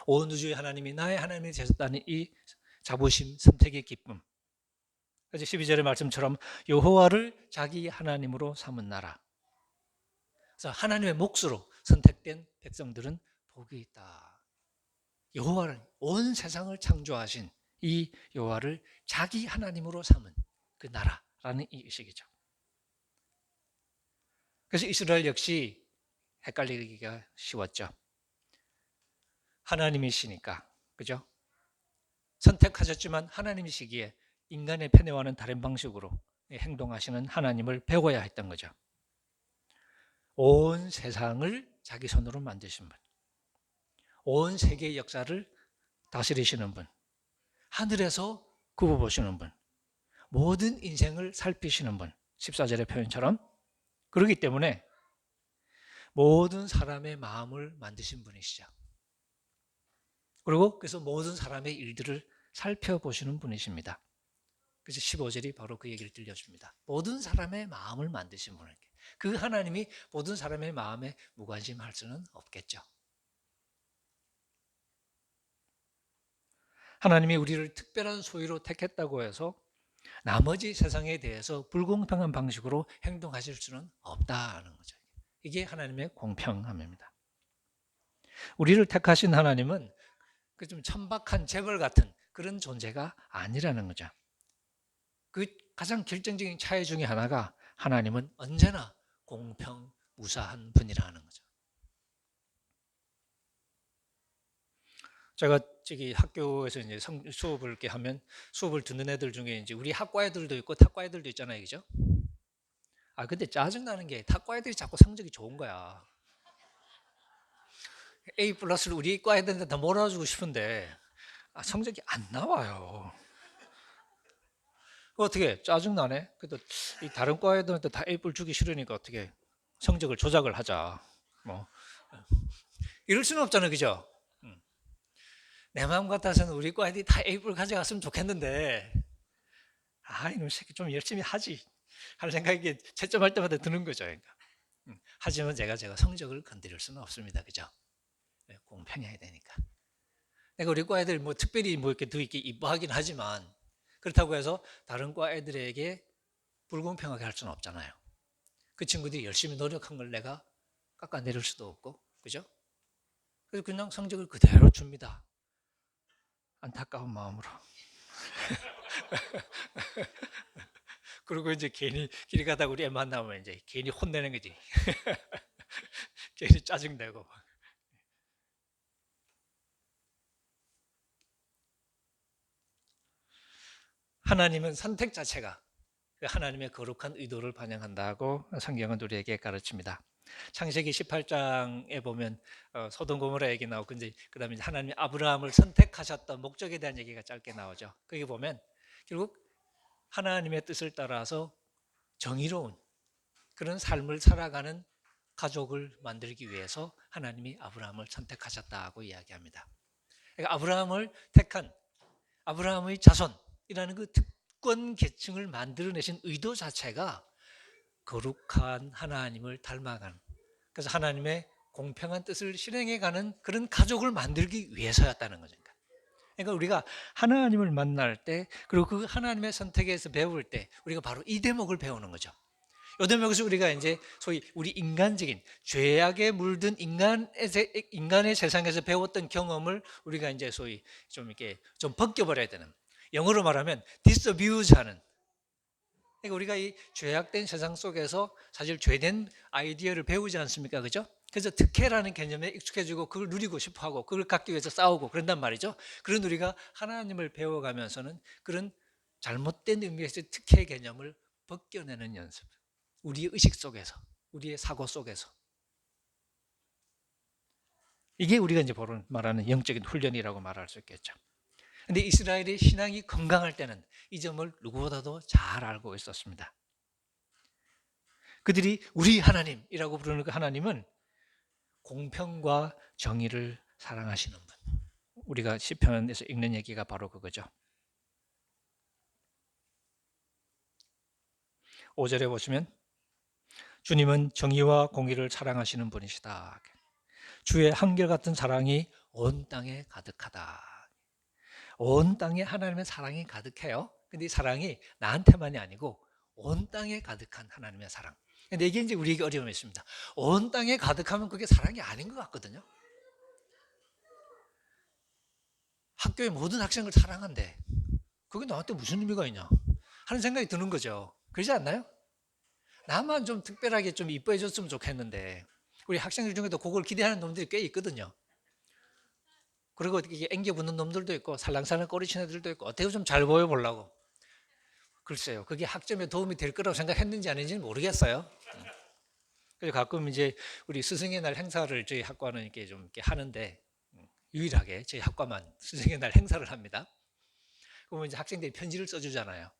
온 우주의 하나님이 나의 하나님이 되셨다는 이 자부심, 선택의 기쁨. 그래서 12절의 말씀처럼 여호와를 자기 하나님으로 삼은 나라. 그래서 하나님의 몫으로 선택된 백성들은 복이 있다. 여호와를, 온 세상을 창조하신 이 여호와를 자기 하나님으로 삼은 그 나라라는 이 의식이죠. 그래서 이스라엘 역시 헷갈리기가 쉬웠죠. 하나님이시니까, 그죠? 선택하셨지만 하나님이시기에 인간의 편애와는 다른 방식으로 행동하시는 하나님을 배워야 했던 거죠. 온 세상을 자기 손으로 만드신 분, 온 세계의 역사를 다스리시는 분, 하늘에서 굽어보시는 분, 모든 인생을 살피시는 분, 14절의 표현처럼. 그렇기 때문에 모든 사람의 마음을 만드신 분이시죠. 그리고 그래서 모든 사람의 일들을 살펴보시는 분이십니다. 그래서 15절이 바로 그 얘기를 들려줍니다. 모든 사람의 마음을 만드신 분에게, 그 하나님이 모든 사람의 마음에 무관심할 수는 없겠죠. 하나님이 우리를 특별한 소유로 택했다고 해서 나머지 세상에 대해서 불공평한 방식으로 행동하실 수는 없다는 거죠. 이게 하나님의 공평함입니다. 우리를 택하신 하나님은 그 좀 천박한 재벌 같은 그런 존재가 아니라는 거죠. 그 가장 결정적인 차이 중에 하나가 하나님은 언제나 공평 무사한 분이라는 거죠. 제가 저기 학교에서 이제 수업을 이렇게 하면 수업을 듣는 애들 중에 이제 우리 학과 애들도 있고 탁과 애들도 있잖아요, 그죠? 근데 짜증나는 게 탁과 애들이 자꾸 성적이 좋은 거야. A 플러스를 우리 과 애들한테 다 몰아주고 싶은데 성적이 안 나와요. 어떻게 짜증나네? 그래도 이 다른 과 애들한테 다 A 뿔 주기 싫으니까 어떻게 성적을 조작을 하자. 뭐 이럴 수는 없잖아요, 그죠? 내 마음 같아서는 우리 과 애들이 다 A 뿔 가져갔으면 좋겠는데 이놈 새끼 좀 열심히 하지 하는 생각이 채점할 때마다 드는 거죠. 그러니까. 하지만 제가 성적을 건드릴 수는 없습니다, 그죠? 공평해야 되니까. 내가 우리 과 애들 뭐 특별히 뭐 이렇게 더 이렇게 이뻐하긴 하지만 그렇다고 해서 다른 과 애들에게 불공평하게 할 수는 없잖아요. 그 친구들이 열심히 노력한 걸 내가 깎아내릴 수도 없고, 그죠? 그래서 그냥 성적을 그대로 줍니다. 안타까운 마음으로. 그리고 이제 괜히 길 가다가 우리 애 만나면 이제 괜히 혼내는 거지. 괜히 짜증내고. 하나님은 선택 자체가 하나님의 거룩한 의도를 반영한다고 성경은 우리에게 가르칩니다. 창세기 18장에 보면 소돔 고모라 얘기 나오고 이제 그다음에 하나님이 아브라함을 선택하셨던 목적에 대한 얘기가 짧게 나오죠. 거기 보면 결국 하나님의 뜻을 따라서 정의로운 그런 삶을 살아가는 가족을 만들기 위해서 하나님이 아브라함을 선택하셨다고 이야기합니다. 그러니까 아브라함을 택한 아브라함의 자손이라는 그 특권 계층을 만들어내신 의도 자체가 거룩한 하나님을 닮아가는, 그래서 하나님의 공평한 뜻을 실행해가는 그런 가족을 만들기 위해서였다는 거죠. 그러니까 우리가 하나님을 만날 때, 그리고 그 하나님의 선택에서 배울 때 우리가 바로 이 대목을 배우는 거죠. 이 대목에서 우리가 이제 소위 우리 인간적인 죄악에 물든 인간의 세상에서 배웠던 경험을 우리가 이제 소위 좀 이렇게 좀 벗겨버려야 되는, 영어로 말하면 disabuse 하는, 그러니까 우리가 이 죄악된 세상 속에서 사실 죄된 아이디어를 배우지 않습니까? 그죠? 그래서 특혜라는 개념에 익숙해지고 그걸 누리고 싶어 하고 그걸 갖기 위해서 싸우고 그런단 말이죠. 그런 우리가 하나님을 배워가면서는 그런 잘못된 의미에서 특혜 개념을 벗겨내는 연습. 우리의 의식 속에서, 우리의 사고 속에서. 이게 우리가 이제 말하는 영적인 훈련이라고 말할 수 있겠죠. 근데 이스라엘의 신앙이 건강할 때는 이 점을 누구보다도 잘 알고 있었습니다. 그들이 우리 하나님이라고 부르는 그 하나님은 공평과 정의를 사랑하시는 분. 우리가 시편에서 읽는 얘기가 바로 그거죠. 5절에 보시면 주님은 정의와 공의를 사랑하시는 분이시다. 주의 한결같은 사랑이 온 땅에 가득하다. 온 땅에 하나님의 사랑이 가득해요. 근데 이 사랑이 나한테만이 아니고 온 땅에 가득한 하나님의 사랑. 근데 이게 이제 우리에게 어려움이 있습니다. 온 땅에 가득하면 그게 사랑이 아닌 것 같거든요. 학교의 모든 학생을 사랑한대. 그게 나한테 무슨 의미가 있냐 하는 생각이 드는 거죠. 그러지 않나요? 나만 좀 특별하게 좀 이뻐해 줬으면 좋겠는데 우리 학생들 중에도 그걸 기대하는 놈들이 꽤 있거든요. 그리고 이게 앵겨 붙는 놈들도 있고 살랑살랑 꼬리친 애들도 있고 어떻게 좀 잘 보여보려고. 글쎄요, 그게 학점에 도움이 될 거라고 생각했는지 아닌지는 모르겠어요. 그래서 가끔 이제 우리 스승의 날 행사를 저희 학과는 이렇게 좀 이렇게 하는데 유일하게 저희 학과만 스승의 날 행사를 합니다. 그러면 이제 학생들이 편지를 써주잖아요.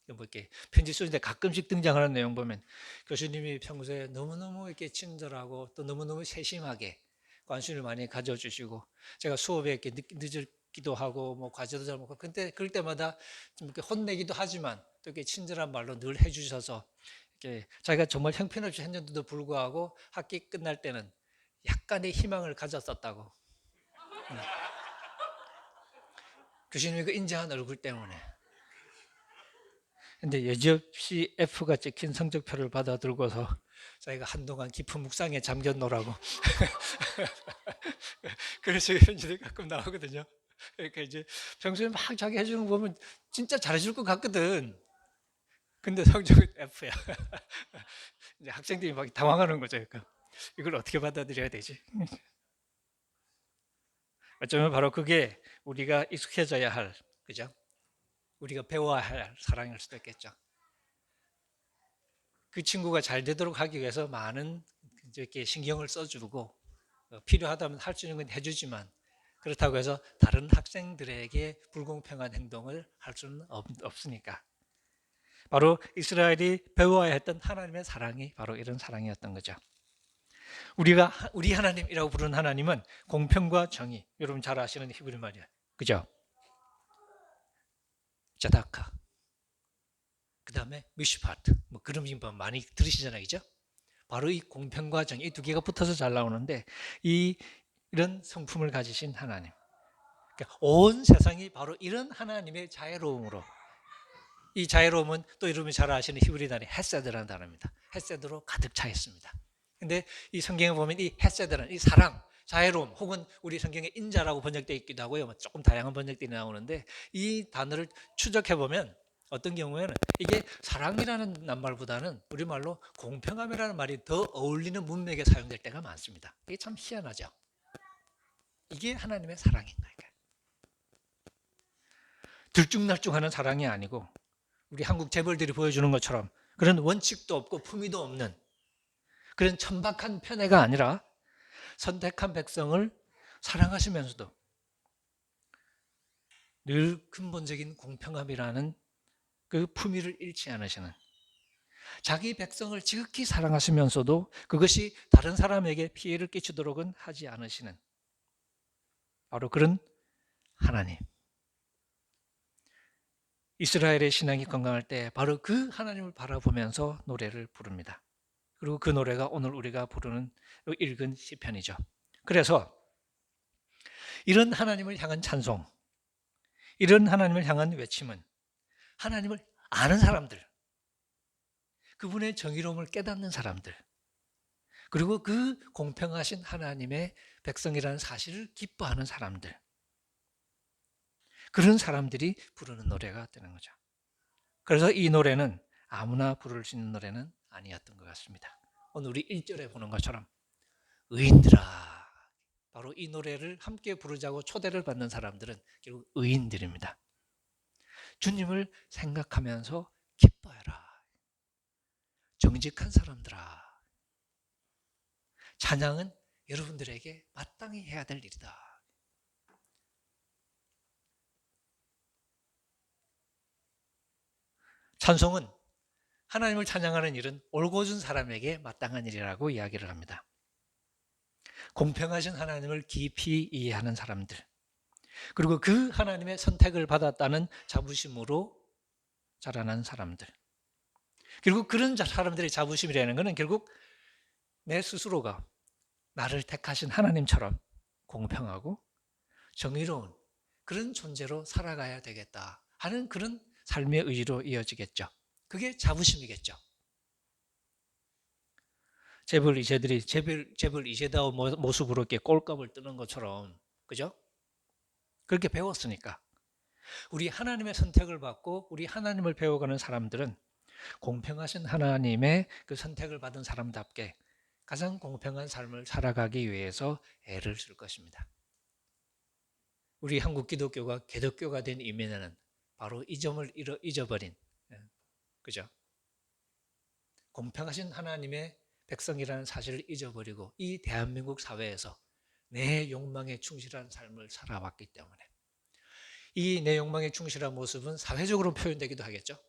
뭐 이렇게 편지 쓰는데 가끔씩 등장하는 내용 보면 교수님이 평소에 너무너무 이렇게 친절하고 또 너무너무 세심하게 관심을 많이 가져주시고 제가 수업에 이렇게 늦기도 하고 뭐 과제도 잘 못하고 근데 그럴 때마다 좀 이렇게 혼내기도 하지만 또 이렇게 친절한 말로 늘 해주셔서 이렇게 자기가 정말 형편없이 했는데도 불구하고 학기 끝날 때는 약간의 희망을 가졌었다고. 교수님이 그 인자한 얼굴 때문에. 근데 여지없이 F가 찍힌 성적표를 받아 들고서 자기가 한동안 깊은 묵상에 잠겼노라고. 그래서 현실이 가끔 나오거든요. 그러니까 이제 평소에 막 자기 해주는 거 보면 진짜 잘해줄 것 같거든. 근데 성적은 F야. 이제 학생들이 막 당황하는 거죠. 그러니까 이걸 어떻게 받아들여야 되지? 어쩌면 바로 그게 우리가 익숙해져야 할, 그죠? 우리가 배워야 할 사랑일 수도 있겠죠. 그 친구가 잘 되도록 하기 위해서 많은 이렇게 신경을 써주고 필요하다면 할 수 있는 건 해주지만 그렇다고 해서 다른 학생들에게 불공평한 행동을 할 수는 없으니까. 바로 이스라엘이 배워야 했던 하나님의 사랑이 바로 이런 사랑이었던 거죠. 우리 하나님이라고 부르는 하나님은 공평과 정의, 여러분 잘 아시는 히브리 말이야, 그죠? 자다카, 그 다음에 미슈파트, 뭐 그런 거 많이 들으시잖아요, 그죠? 바로 이 공평과 정의 이 두 개가 붙어서 잘 나오는데 이런 성품을 가지신 하나님, 그러니까 온 세상이 바로 이런 하나님의 자애로움으로, 이 자애로움은 또 여러분이 잘 아시는 히브리 단어 헤세드라는 단어입니다. 헤세드로 가득 차 있습니다. 근데 이 성경에 보면 이 헤세드라는 이 사랑, 자애로움 혹은 우리 성경에 인자라고 번역되어 있기도 하고요. 조금 다양한 번역들이 나오는데 이 단어를 추적해 보면 어떤 경우에는 이게 사랑이라는 낱말보다는 우리말로 공평함이라는 말이 더 어울리는 문맥에 사용될 때가 많습니다. 이게 참 희한하죠. 이게 하나님의 사랑인 거예요. 들쭉날쭉하는 사랑이 아니고 우리 한국 재벌들이 보여주는 것처럼 그런 원칙도 없고 품위도 없는 그런 천박한 편애가 아니라 선택한 백성을 사랑하시면서도 늘 근본적인 공평함이라는 그 품위를 잃지 않으시는, 자기 백성을 지극히 사랑하시면서도 그것이 다른 사람에게 피해를 끼치도록은 하지 않으시는 바로 그런 하나님. 이스라엘의 신앙이 건강할 때 바로 그 하나님을 바라보면서 노래를 부릅니다. 그리고 그 노래가 오늘 우리가 부르는 읽은 시편이죠. 그래서 이런 하나님을 향한 찬송, 이런 하나님을 향한 외침은 하나님을 아는 사람들, 그분의 정의로움을 깨닫는 사람들, 그리고 그 공평하신 하나님의 백성이라는 사실을 기뻐하는 사람들, 그런 사람들이 부르는 노래가 되는 거죠. 그래서 이 노래는 아무나 부를 수 있는 노래는 아니었던 것 같습니다. 오늘 우리 1절에 보는 것처럼 의인들아, 바로 이 노래를 함께 부르자고 초대를 받는 사람들은 결국 의인들입니다. 주님을 생각하면서 기뻐해라. 정직한 사람들아, 찬양은 여러분들에게 마땅히 해야 될 일이다. 찬송은 하나님을 찬양하는 일은 올곧은 사람에게 마땅한 일이라고 이야기를 합니다. 공평하신 하나님을 깊이 이해하는 사람들, 그리고 그 하나님의 선택을 받았다는 자부심으로 자라난 사람들, 그리고 그런 사람들의 자부심이라는 것은 결국 내 스스로가 나를 택하신 하나님처럼 공평하고 정의로운 그런 존재로 살아가야 되겠다 하는 그런 삶의 의지로 이어지겠죠. 그게 자부심이겠죠. 재벌 이세다운 모습으로 이렇게 꼴값을 뜨는 것처럼, 그죠? 그렇게 배웠으니까. 우리 하나님의 선택을 받고 우리 하나님을 배워가는 사람들은 공평하신 하나님의 그 선택을 받은 사람답게 가장 공평한 삶을 살아가기 위해서 애를 쓸 것입니다. 우리 한국 기독교가 개독교가 된 이면에는 바로 이 점을 잊어버린, 그죠? 공평하신 하나님의 백성이라는 사실을 잊어버리고 이 대한민국 사회에서 내 욕망에 충실한 삶을 살아왔기 때문에 이 내 욕망에 충실한 모습은 사회적으로 표현되기도 하겠죠.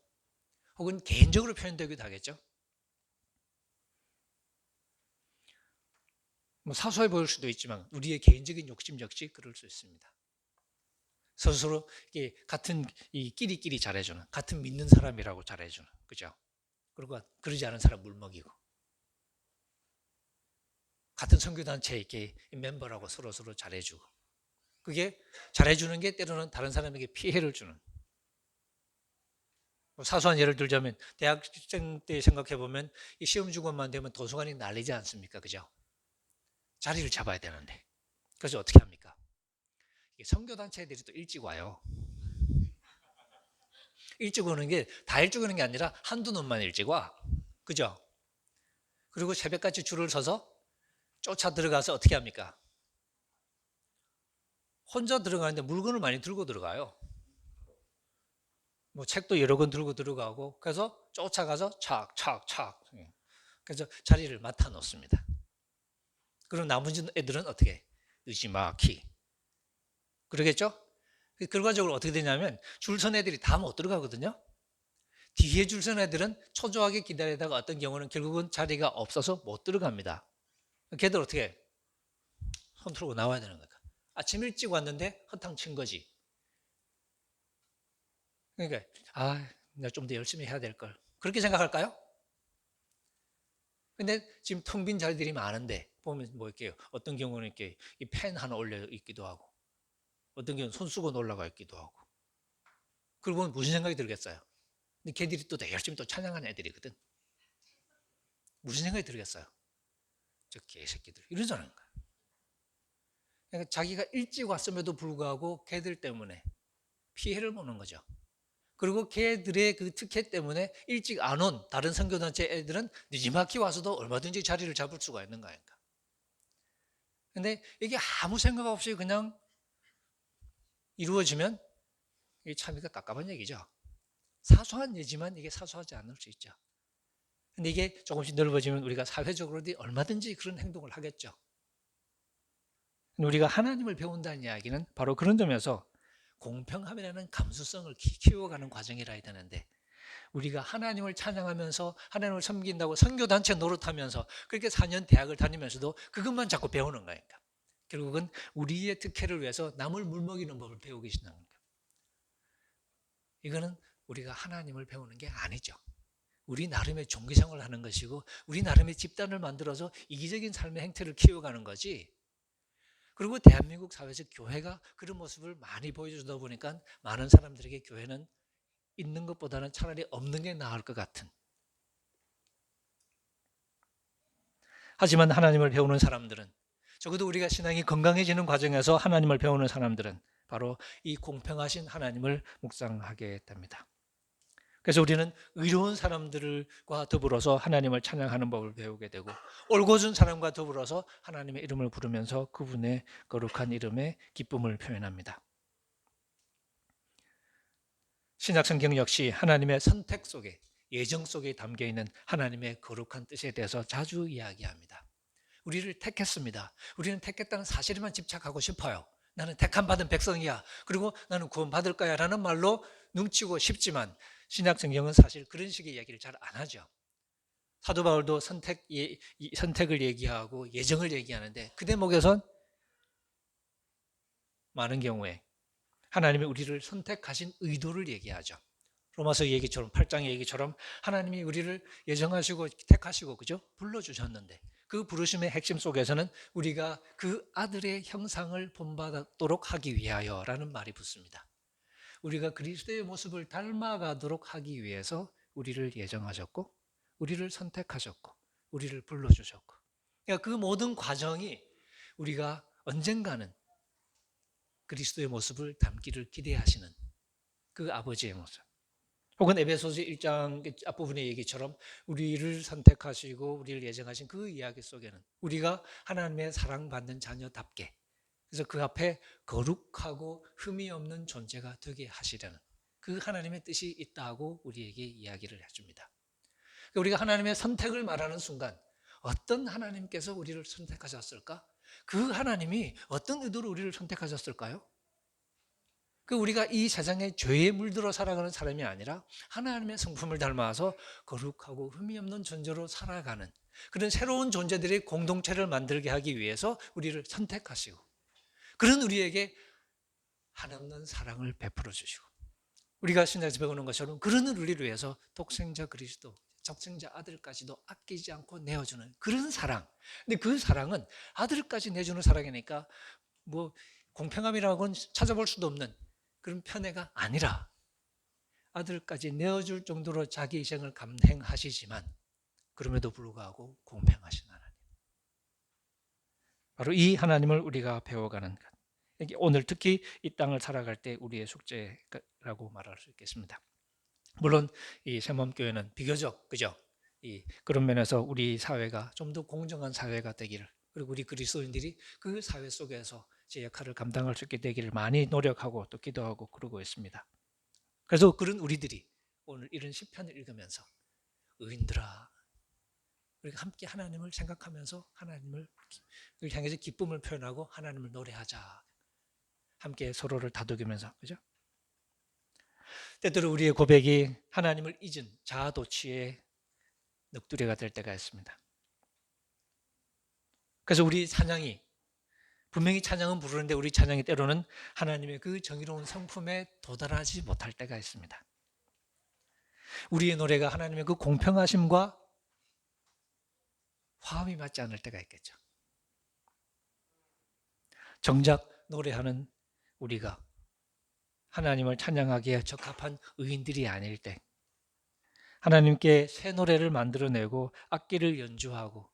혹은 개인적으로 표현되기도 하겠죠. 뭐 사소해 보일 수도 있지만 우리의 개인적인 욕심 역시 그럴 수 있습니다. 스스로 같은 이 끼리끼리 잘해주는, 같은 믿는 사람이라고 잘해주는, 그죠? 그리고 그러지 않은 사람 물먹이고, 같은 선교단체 이렇게 멤버라고 서로 잘해주고, 그게 잘해주는 게 때로는 다른 사람에게 피해를 주는. 뭐 사소한 예를 들자면 대학생 때 생각해 보면 이 시험 주고만 되면 도서관이 난리지 않습니까, 그죠? 자리를 잡아야 되는데, 그래서 어떻게 합니까? 선교단체 애들이 또 일찍 와요. 일찍 오는 게 다 일찍 오는 게 아니라 한두 놈만 일찍 와. 그죠? 그리고 새벽같이 줄을 서서 쫓아 들어가서 어떻게 합니까? 혼자 들어가는데 물건을 많이 들고 들어가요. 뭐 책도 여러 권 들고 들어가고, 그래서 쫓아가서 착. 그래서 자리를 맡아 놓습니다. 그럼 나머지 애들은 어떻게? 느지막이. 그러겠죠? 결과적으로 어떻게 되냐면 줄 선 애들이 다 못 들어가거든요. 뒤에 줄 선 애들은 초조하게 기다리다가 어떤 경우는 결국은 자리가 없어서 못 들어갑니다. 걔들 어떻게 해? 손 틀고 나와야 되는 거야. 아침 일찍 왔는데 허탕 친 거지. 그러니까 내가 좀 더 열심히 해야 될 걸. 그렇게 생각할까요? 근데 지금 텅 빈 자리들이 많은데 보면 뭐 이렇게 어떤 경우는 이렇게 이 펜 하나 올려 있기도 하고, 어떤 경우는 손수건 올라가 있기도 하고. 그리고 보면 무슨 생각이 들겠어요? 근데 걔들이 또 열심히 또 찬양하는 애들이거든. 무슨 생각이 들겠어요? 저 개새끼들 이러자는 거야. 그러니까 자기가 일찍 왔음에도 불구하고 걔들 때문에 피해를 보는 거죠. 그리고 걔들의 그 특혜 때문에 일찍 안 온 다른 선교단체 애들은 늦지막히 와서도 얼마든지 자리를 잡을 수가 있는 거 아닌가. 근데 이게 아무 생각 없이 그냥 이루어지면 이게 참 깝깝한 얘기죠. 사소한 얘기지만 이게 사소하지 않을 수 있죠. 근데 이게 조금씩 넓어지면 우리가 사회적으로 얼마든지 그런 행동을 하겠죠. 우리가 하나님을 배운다는 이야기는 바로 그런 점에서 공평함이라는 감수성을 키워가는 과정이라 해야 되는데, 우리가 하나님을 찬양하면서 하나님을 섬긴다고 선교단체 노릇하면서 그렇게 4년 대학을 다니면서도 그것만 자꾸 배우는 거니까 결국은 우리의 특혜를 위해서 남을 물먹이는 법을 배우기 시작하는 거예요. 이거는 우리가 하나님을 배우는 게 아니죠. 우리 나름의 종교생활을 하는 것이고 우리 나름의 집단을 만들어서 이기적인 삶의 행태를 키워가는 거지. 그리고 대한민국 사회에서 교회가 그런 모습을 많이 보여주다 보니까 많은 사람들에게 교회는 있는 것보다는 차라리 없는 게 나을 것 같은. 하지만 하나님을 배우는 사람들은, 적어도 우리가 신앙이 건강해지는 과정에서 하나님을 배우는 사람들은 바로 이 공평하신 하나님을 묵상하게 됩니다. 그래서 우리는 의로운 사람들과 더불어서 하나님을 찬양하는 법을 배우게 되고 올곧은 사람과 더불어서 하나님의 이름을 부르면서 그분의 거룩한 이름에 기쁨을 표현합니다. 신약 성경 역시 하나님의 선택 속에, 예정 속에 담겨 있는 하나님의 거룩한 뜻에 대해서 자주 이야기합니다. 우리를 택했습니다. 우리는 택했다는 사실에만 집착하고 싶어요. 나는 택함 받은 백성이야. 그리고 나는 구원받을 거야 라는 말로 눈치고 싶지만 신약 성경은 사실 그런 식의 이야기를 잘 안 하죠. 사도 바울도 선택을 얘기하고 예정을 얘기하는데 그 대목에선 많은 경우에 하나님이 우리를 선택하신 의도를 얘기하죠. 로마서 얘기처럼 8장의 얘기처럼 하나님이 우리를 예정하시고 택하시고 그죠? 불러주셨는데 그 부르심의 핵심 속에서는 우리가 그 아들의 형상을 본받도록 하기 위하여라는 말이 붙습니다. 우리가 그리스도의 모습을 닮아가도록 하기 위해서 우리를 예정하셨고 우리를 선택하셨고 우리를 불러주셨고 그러니까 그 모든 과정이 우리가 언젠가는 그리스도의 모습을 담기를 기대하시는 그 아버지의 모습 혹은 에베소서 1장 앞부분의 얘기처럼 우리를 선택하시고 우리를 예정하신 그 이야기 속에는 우리가 하나님의 사랑받는 자녀답게 그래서 그 앞에 거룩하고 흠이 없는 존재가 되게 하시려는 그 하나님의 뜻이 있다고 우리에게 이야기를 해줍니다. 우리가 하나님의 선택을 말하는 순간 어떤 하나님께서 우리를 선택하셨을까? 그 하나님이 어떤 의도로 우리를 선택하셨을까요? 우리가 이 세상에 죄에 물들어 살아가는 사람이 아니라 하나님의 성품을 닮아서 거룩하고 흠이 없는 존재로 살아가는 그런 새로운 존재들의 공동체를 만들게 하기 위해서 우리를 선택하시고 그런 우리에게 한없는 사랑을 베풀어 주시고 우리가 신약에서 배우는 것처럼 그런 우리를 위해서 독생자 그리스도 적생자 아들까지도 아끼지 않고 내어주는 그런 사랑. 근데 그 사랑은 아들까지 내주는 사랑이니까 뭐 공평함이라고는 찾아볼 수도 없는 그런 편애가 아니라 아들까지 내어줄 정도로 자기 희생을 감행하시지만 그럼에도 불구하고 공평하신 하나님. 바로 이 하나님을 우리가 배워가는 것. 오늘 특히 이 땅을 살아갈 때 우리의 숙제라고 말할 수 있겠습니다. 물론 이 새마음교회는 비교적 그죠? 그런 면에서 우리 사회가 좀 더 공정한 사회가 되기를 그리고 우리 그리스도인들이 그 사회 속에서 제 역할을 감당할 수 있게 되기를 많이 노력하고 또 기도하고 그러고 있습니다. 그래서 그런 우리들이 오늘 이런 시편을 읽으면서 의인들아 우리가 함께 하나님을 생각하면서 하나님을 향해서 기쁨을 표현하고 하나님을 노래하자. 함께 서로를 다독이면서 그죠? 때때로 우리의 고백이 하나님을 잊은 자아도취의 넋두리가 될 때가 있습니다. 그래서 우리 찬양이 분명히 찬양은 부르는데 우리 찬양이 때로는 하나님의 그 정의로운 성품에 도달하지 못할 때가 있습니다. 우리의 노래가 하나님의 그 공평하심과 화음이 맞지 않을 때가 있겠죠. 정작 노래하는 우리가 하나님을 찬양하기에 적합한 의인들이 아닐 때 하나님께 새 노래를 만들어내고 악기를 연주하고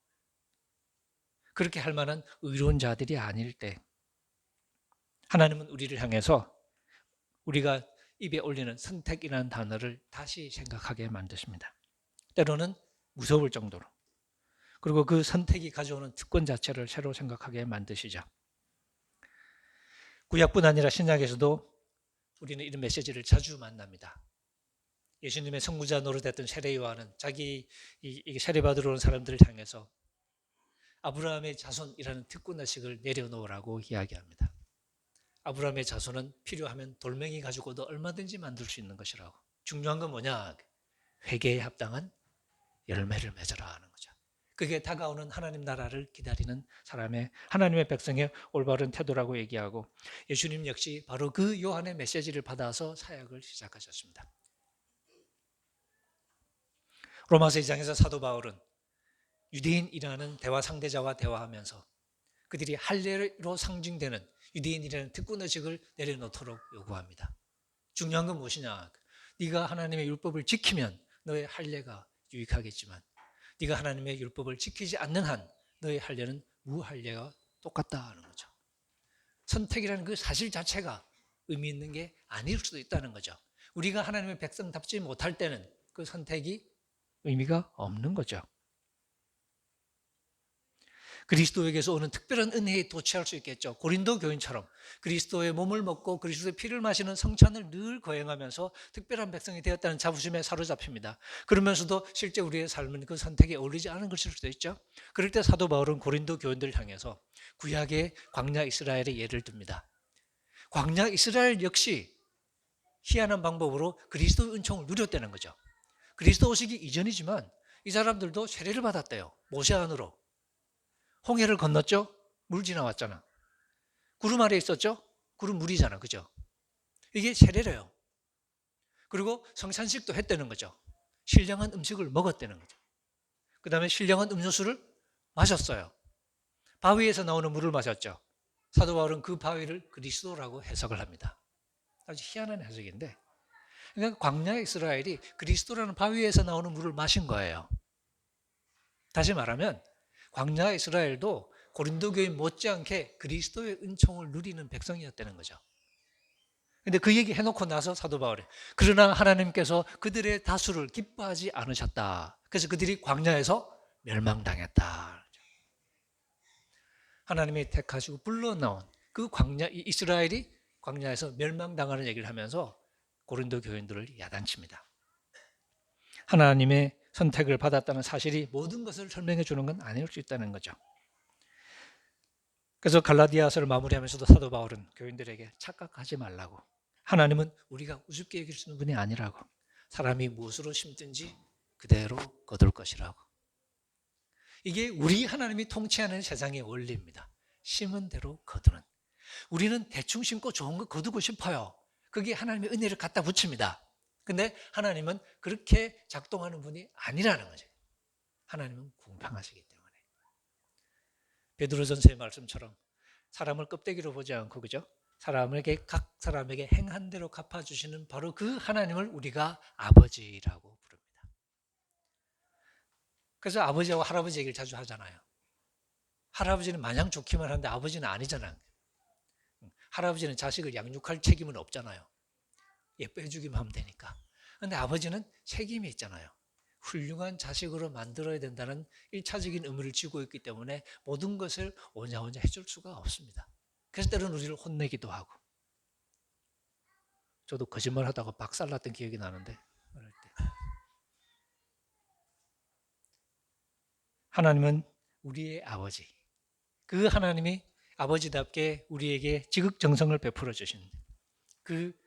그렇게 할 만한 의로운 자들이 아닐 때 하나님은 우리를 향해서 우리가 입에 올리는 선택이라는 단어를 다시 생각하게 만드십니다. 때로는 무서울 정도로 그리고 그 선택이 가져오는 특권 자체를 새로 생각하게 만드시죠. 구약뿐 아니라 신약에서도 우리는 이런 메시지를 자주 만납니다. 예수님의 선구자 노릇했던 세례 요한은 자기 세례 받으러 온 사람들을 향해서 아브라함의 자손이라는 특권의식을 내려놓으라고 이야기합니다. 아브라함의 자손은 필요하면 돌멩이 가지고도 얼마든지 만들 수 있는 것이라고. 중요한 건 뭐냐? 회개에 합당한 열매를 맺어라 하는 거죠. 그게 다가오는 하나님 나라를 기다리는 사람의 하나님의 백성의 올바른 태도라고 얘기하고 예수님 역시 바로 그 요한의 메시지를 받아서 사역을 시작하셨습니다. 로마서 2장에서 사도 바울은 유대인이라는 대화 상대자와 대화하면서 그들이 할례로 상징되는 유대인이라는 특권의식을 내려놓도록 요구합니다. 중요한 건 무엇이냐? 네가 하나님의 율법을 지키면 너의 할례가 유익하겠지만 네가 하나님의 율법을 지키지 않는 한 너의 할례는 무할례와 똑같다 하는 거죠. 선택이라는 그 사실 자체가 의미 있는 게 아닐 수도 있다는 거죠. 우리가 하나님의 백성답지 못할 때는 그 선택이 의미가 없는 거죠. 그리스도에게서 오는 특별한 은혜에 도취할 수 있겠죠. 고린도 교인처럼 그리스도의 몸을 먹고 그리스도의 피를 마시는 성찬을 늘 거행하면서 특별한 백성이 되었다는 자부심에 사로잡힙니다. 그러면서도 실제 우리의 삶은 그 선택에 어울리지 않은 것일 수도 있죠. 그럴 때 사도 바울은 고린도 교인들을 향해서 구약의 광야 이스라엘의 예를 듭니다. 광야 이스라엘 역시 희한한 방법으로 그리스도의 은총을 누렸다는 거죠. 그리스도 오시기 이전이지만 이 사람들도 세례를 받았대요. 모세 안으로. 홍해를 건넜죠? 물 지나왔잖아. 구름 아래 있었죠? 구름 물이잖아. 그죠? 이게 세례래요. 그리고 성찬식도 했다는 거죠. 신령한 음식을 먹었다는 거죠. 그 다음에 신령한 음료수를 마셨어요. 바위에서 나오는 물을 마셨죠. 사도 바울은 그 바위를 그리스도라고 해석을 합니다. 아주 희한한 해석인데, 그러니까 광야 이스라엘이 그리스도라는 바위에서 나오는 물을 마신 거예요. 다시 말하면 광야 이스라엘도 고린도 교인 못지않게 그리스도의 은총을 누리는 백성이었다는 거죠. 근데 그 얘기 해놓고 나서 사도 바울이 그러나 하나님께서 그들의 다수를 기뻐하지 않으셨다. 그래서 그들이 광야에서 멸망당했다. 하나님이 택하시고 불러나온 그 광야, 이스라엘이 광야에서 멸망당하는 얘기를 하면서 고린도 교인들을 야단칩니다. 하나님의 선택을 받았다는 사실이 모든 것을 설명해 주는 건 아닐 수 있다는 거죠. 그래서 갈라디아서를 마무리하면서도 사도 바울은 교인들에게 착각하지 말라고, 하나님은 우리가 우습게 여길 수 있는 분이 아니라고, 사람이 무엇으로 심든지 그대로 거둘 것이라고. 이게 우리 하나님이 통치하는 세상의 원리입니다. 심은 대로 거두는. 우리는 대충 심고 좋은 거 거두고 싶어요. 그게 하나님의 은혜를 갖다 붙입니다. 근데 하나님은 그렇게 작동하는 분이 아니라는 거죠. 하나님은 공평하시기 때문에. 베드로전서의 말씀처럼 사람을 껍데기로 보지 않고, 그죠? 사람에게, 각 사람에게 행한 대로 갚아주시는 바로 그 하나님을 우리가 아버지라고 부릅니다. 그래서 아버지하고 할아버지 얘기를 자주 하잖아요. 할아버지는 마냥 좋기만 하는데 아버지는 아니잖아요. 할아버지는 자식을 양육할 책임은 없잖아요. 예뻐해주기만 하면 되니까. 근데 아버지는 책임이 있잖아요. 훌륭한 자식으로 만들어야 된다는 1차적인 의무를 지고 있기 때문에 모든 것을 오냐오냐 해줄 수가 없습니다. 그래서 때로는 우리를 혼내기도 하고. 저도 거짓말 하다가 박살났던 기억이 나는데, 어릴 때. 하나님은 우리의 아버지. 그 하나님이 아버지답게 우리에게 지극정성을 베풀어 주신 그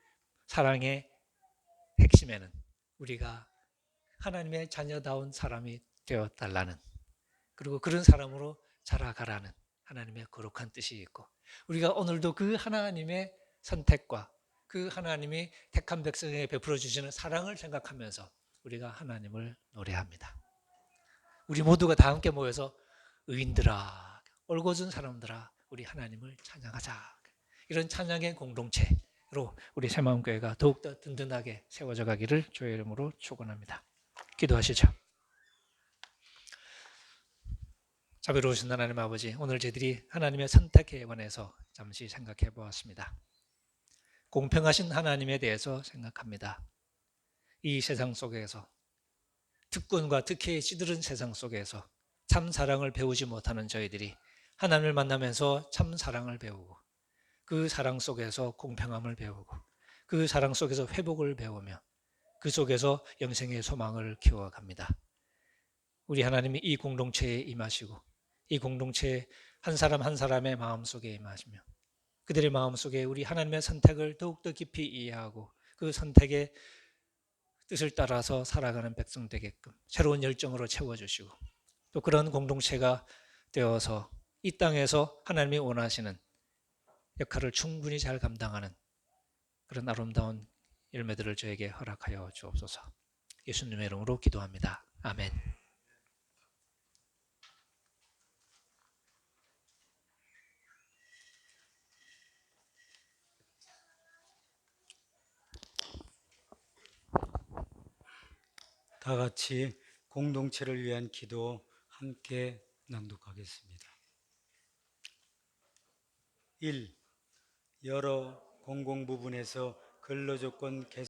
사랑의 핵심에는 우리가 하나님의 자녀다운 사람이 되어달라는, 그리고 그런 사람으로 자라가라는 하나님의 거룩한 뜻이 있고, 우리가 오늘도 그 하나님의 선택과 그 하나님이 택한 백성에게 베풀어 주시는 사랑을 생각하면서 우리가 하나님을 노래합니다. 우리 모두가 다 함께 모여서 의인들아, 올곧은 사람들아, 우리 하나님을 찬양하자. 이런 찬양의 공동체로 우리 새마음교회가 더욱더 든든하게 세워져 가기를 주의 이름으로 축원합니다. 기도하시죠. 자비로우신 하나님 아버지, 오늘 저희들이 하나님의 선택에 관해서 잠시 생각해 보았습니다. 공평하신 하나님에 대해서 생각합니다. 이 세상 속에서, 특권과 특혜에 찌들은 세상 속에서 참 사랑을 배우지 못하는 저희들이 하나님을 만나면서 참 사랑을 배우고, 그 사랑 속에서 공평함을 배우고, 그 사랑 속에서 회복을 배우며 그 속에서 영생의 소망을 키워갑니다. 우리 하나님이 이 공동체에 임하시고 이 공동체 한 사람 한 사람의 마음속에 임하시며 그들의 마음속에 우리 하나님의 선택을 더욱더 깊이 이해하고 그 선택의 뜻을 따라서 살아가는 백성 되게끔 새로운 열정으로 채워주시고, 또 그런 공동체가 되어서 이 땅에서 하나님이 원하시는 역할을 충분히 잘 감당하는 그런 아름다운 열매들을 저에게 허락하여 주옵소서. 예수님의 이름으로 기도합니다. 아멘. 다 같이 공동체를 위한 기도 함께 낭독하겠습니다. 1. 여러 공공부문에서 근로조건 개선